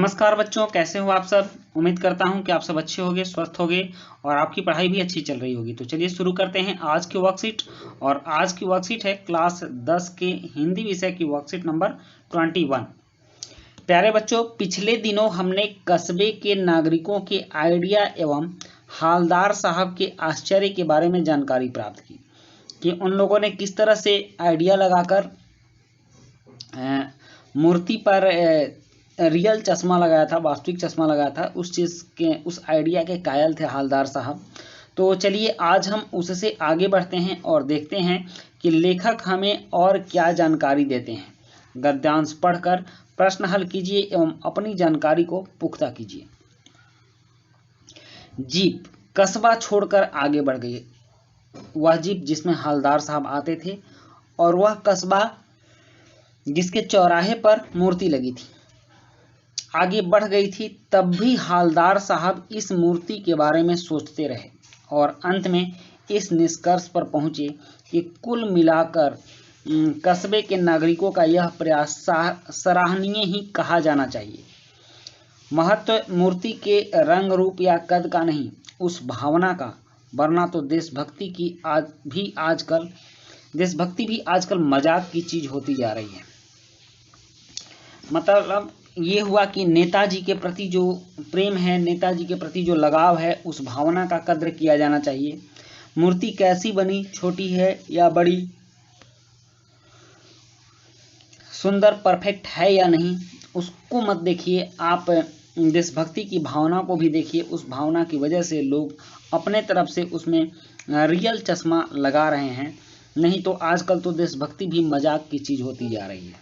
नमस्कार बच्चों, कैसे हो आप सब। उम्मीद करता हूं कि आप सब अच्छे होंगे, स्वस्थ होंगे और आपकी पढ़ाई भी अच्छी चल रही होगी। तो चलिए शुरू करते हैं आज की वर्कशीट। और आज की वर्कशीट है क्लास 10 के हिंदी विषय की वर्कशीट नंबर 21। प्यारे बच्चों, पिछले दिनों हमने कस्बे के नागरिकों के आइडिया एवं हालदार साहब के आश्चर्य के बारे में जानकारी प्राप्त की कि उन लोगों ने किस तरह से आइडिया लगाकर मूर्ति पर रियल चश्मा लगाया था, वास्तविक चश्मा लगाया था। उस चीज़ के, उस आइडिया के कायल थे हालदार साहब। तो चलिए आज हम उससे आगे बढ़ते हैं और देखते हैं कि लेखक हमें और क्या जानकारी देते हैं। गद्यांश पढ़कर प्रश्न हल कीजिए एवं अपनी जानकारी को पुख्ता कीजिए। जीप कस्बा छोड़कर आगे बढ़ गई। वह जीप जिसमें हालदार साहब आते थे और वह कस्बा जिसके चौराहे पर मूर्ति लगी थी आगे बढ़ गई थी। तब भी हालदार साहब इस मूर्ति के बारे में सोचते रहे और अंत में इस निष्कर्ष पर पहुंचे कि कुल मिलाकर कस्बे के नागरिकों का यह प्रयास सराहनीय ही कहा जाना चाहिए। महत्व मूर्ति के रंग रूप या कद का नहीं, उस भावना का, वरना तो देशभक्ति भी आजकल मजाक की चीज होती जा रही है। मतलब ये हुआ कि नेताजी के प्रति जो प्रेम है, नेताजी के प्रति जो लगाव है, उस भावना का कद्र किया जाना चाहिए। मूर्ति कैसी बनी, छोटी है या बड़ी, सुंदर परफेक्ट है या नहीं, उसको मत देखिए। आप देशभक्ति की भावना को भी देखिए। उस भावना की वजह से लोग अपने तरफ से उसमें रियल चश्मा लगा रहे हैं, नहीं तो आजकल तो देशभक्ति भी मजाक की चीज होती जा रही है।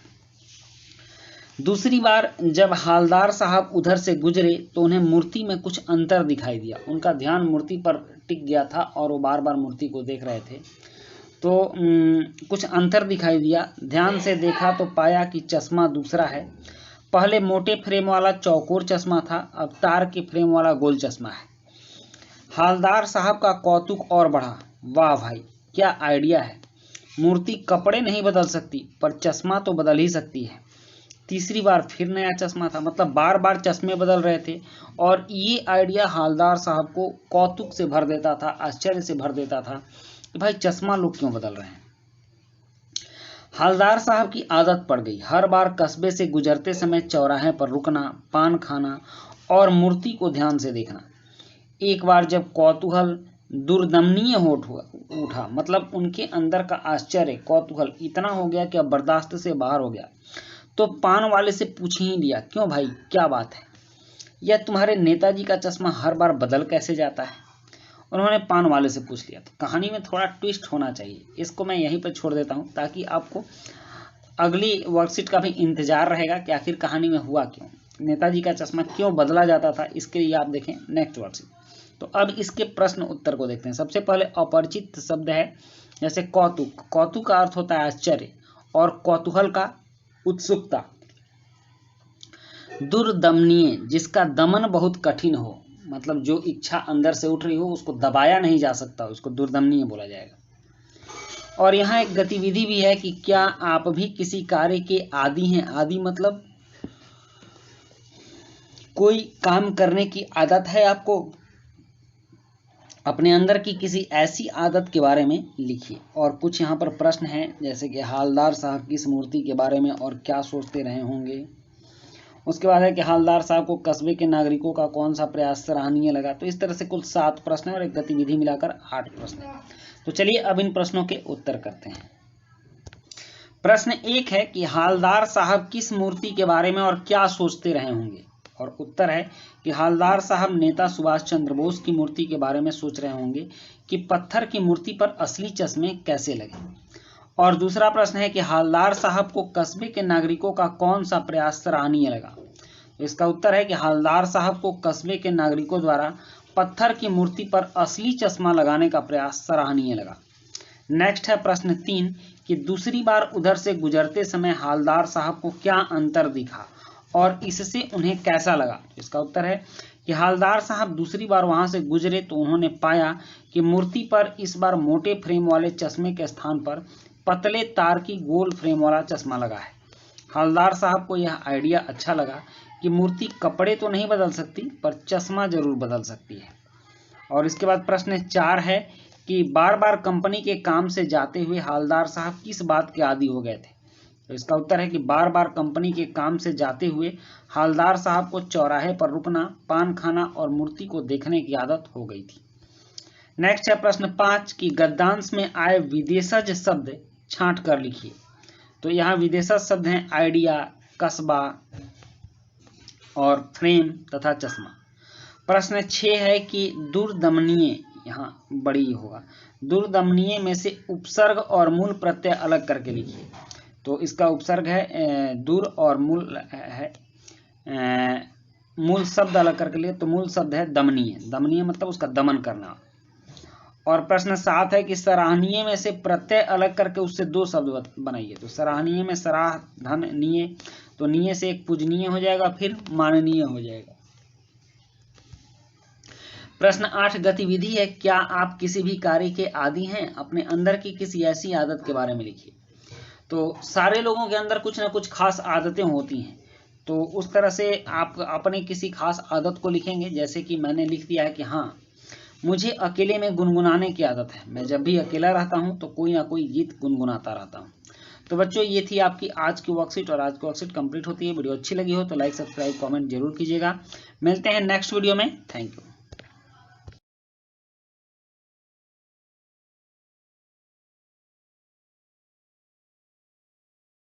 दूसरी बार जब हालदार साहब उधर से गुजरे तो उन्हें मूर्ति में कुछ अंतर दिखाई दिया। उनका ध्यान मूर्ति पर टिक गया था और वो बार बार मूर्ति को देख रहे थे। तो कुछ अंतर दिखाई दिया। ध्यान से देखा तो पाया कि चश्मा दूसरा है। पहले मोटे फ्रेम वाला चौकोर चश्मा था, अब तार के फ्रेम वाला गोल चश्मा है। हालदार साहब का कौतुक और बढ़ा। वाह भाई, क्या आइडिया है। मूर्ति कपड़े नहीं बदल सकती पर चश्मा तो बदल ही सकती है। तीसरी बार फिर नया चश्मा था, मतलब बार बार चश्मे बदल रहे थे। और ये आइडिया हालदार साहब को कौतुक से भर देता था, आश्चर्य से भर देता था कि भाई चश्मा लोग क्यों बदल रहे हैं। हालदार साहब की आदत पड़ गई हर बार कस्बे से गुजरते समय चौराहे पर रुकना, पान खाना और मूर्ति को ध्यान से देखना। एक बार जब कौतूहल दुर्दमनीय हो उठा, मतलब उनके अंदर का आश्चर्य, कौतूहल इतना हो गया कि अब बर्दाश्त से बाहर हो गया, तो पान वाले से पूछ ही लिया, क्यों भाई, क्या बात है, यह तुम्हारे नेताजी का चश्मा हर बार बदल कैसे जाता है। उन्होंने पान वाले से पूछ लिया। तो कहानी में थोड़ा ट्विस्ट होना चाहिए। इसको मैं यहीं पर छोड़ देता हूं ताकि आपको अगली वर्कशीट का भी इंतजार रहेगा कि आखिर कहानी में हुआ क्यों, नेताजी का चश्मा क्यों बदला जाता था। इसके लिए आप देखें नेक्स्ट वर्कशीट। तो अब इसके प्रश्न उत्तर को देखते हैं। सबसे पहले अपरिचित शब्द है, जैसे कौतुक। कौतुक का अर्थ होता है आश्चर्य और कौतूहल का उत्सुकता। दुर्दमनीय, जिसका दमन बहुत कठिन हो, मतलब जो इच्छा अंदर से उठ रही हो उसको दबाया नहीं जा सकता, उसको दुर्दमनीय बोला जाएगा। और यहाँ एक गतिविधि भी है कि क्या आप भी किसी कार्य के आदी हैं। आदी मतलब कोई काम करने की आदत है आपको, अपने अंदर की किसी ऐसी आदत के बारे में लिखिए। और कुछ यहाँ पर प्रश्न हैं, जैसे कि हालदार साहब की इस मूर्ति के बारे में और क्या सोचते रहे होंगे। उसके बाद है कि हालदार साहब को कस्बे के नागरिकों का कौन सा प्रयास सराहनीय लगा। तो इस तरह से कुल 7 प्रश्न है और एक गतिविधि मिलाकर 8 प्रश्न है। तो चलिए अब इन प्रश्नों के उत्तर करते हैं। प्रश्न 1 है कि हालदार साहब किस मूर्ति के बारे में और क्या सोचते रहे होंगे। और उत्तर है कि हालदार साहब नेता सुभाष चंद्र बोस की मूर्ति के बारे में सोच रहे होंगे कि पत्थर की मूर्ति पर असली चश्मे कैसे लगे। और दूसरा प्रश्न है कि हालदार साहब को कस्बे के नागरिकों का कौन सा प्रयास सराहनीय लगा। तो इसका उत्तर है कि हालदार साहब को कस्बे के नागरिकों द्वारा पत्थर की मूर्ति पर असली चश्मा लगाने का प्रयास सराहनीय लगा। नेक्स्ट है प्रश्न 3 कि दूसरी बार उधर से गुजरते समय हालदार साहब को क्या अंतर दिखा और इससे उन्हें कैसा लगा। इसका उत्तर है कि हालदार साहब दूसरी बार वहां से गुजरे तो उन्होंने पाया कि मूर्ति पर इस बार मोटे फ्रेम वाले चश्मे के स्थान पर पतले तार की गोल फ्रेम वाला चश्मा लगा है। हालदार साहब को यह आइडिया अच्छा लगा कि मूर्ति कपड़े तो नहीं बदल सकती पर चश्मा जरूर बदल सकती है। और इसके बाद प्रश्न 4 है कि बार बार कंपनी के काम से जाते हुए हालदार साहब किस बात के आदी हो गए थे। तो इसका उत्तर है कि बार बार कंपनी के काम से जाते हुए हालदार साहब को चौराहे पर रुकना, पान खाना और मूर्ति को देखने की आदत हो गई थी। नेक्स्ट है प्रश्न 5 कि गद्यांश में आए विदेशज शब्द छांट कर लिखिए। तो यहाँ विदेशज शब्द हैं आइडिया, कस्बा और फ्रेम तथा चश्मा। प्रश्न 6 है कि दुर्दमनीय, यहाँ बड़ी होगा, दुर्दमनीय में से उपसर्ग और मूल प्रत्यय अलग करके लिखिए। तो इसका उपसर्ग है दूर और मूल है मूल शब्द अलग करके लिए, तो मूल शब्द है दमनीय। दमनीय मतलब उसका दमन करना। और प्रश्न 7 है कि सराहनीय में से प्रत्यय अलग करके उससे 2 शब्द बनाइए। तो सराहनीय में सराह धन नीय, तो नीय से एक पूजनीय हो जाएगा, फिर माननीय हो जाएगा। प्रश्न 8 गतिविधि है, क्या आप किसी भी कार्य के आदी हैं? अपने अंदर की किसी ऐसी आदत के बारे में लिखिए। तो सारे लोगों के अंदर कुछ ना कुछ खास आदतें होती हैं, तो उस तरह से आप अपने किसी खास आदत को लिखेंगे। जैसे कि मैंने लिख दिया है कि हाँ, मुझे अकेले में गुनगुनाने की आदत है। मैं जब भी अकेला रहता हूँ तो कोई ना कोई गीत गुनगुनाता रहता हूँ। तो बच्चों, ये थी आपकी आज की वर्कशीट, और आज की वर्कशीट कंप्लीट होती है। वीडियो अच्छी लगी हो तो लाइक, सब्सक्राइब, कमेंट जरूर कीजिएगा। मिलते हैं नेक्स्ट वीडियो में। Thank you.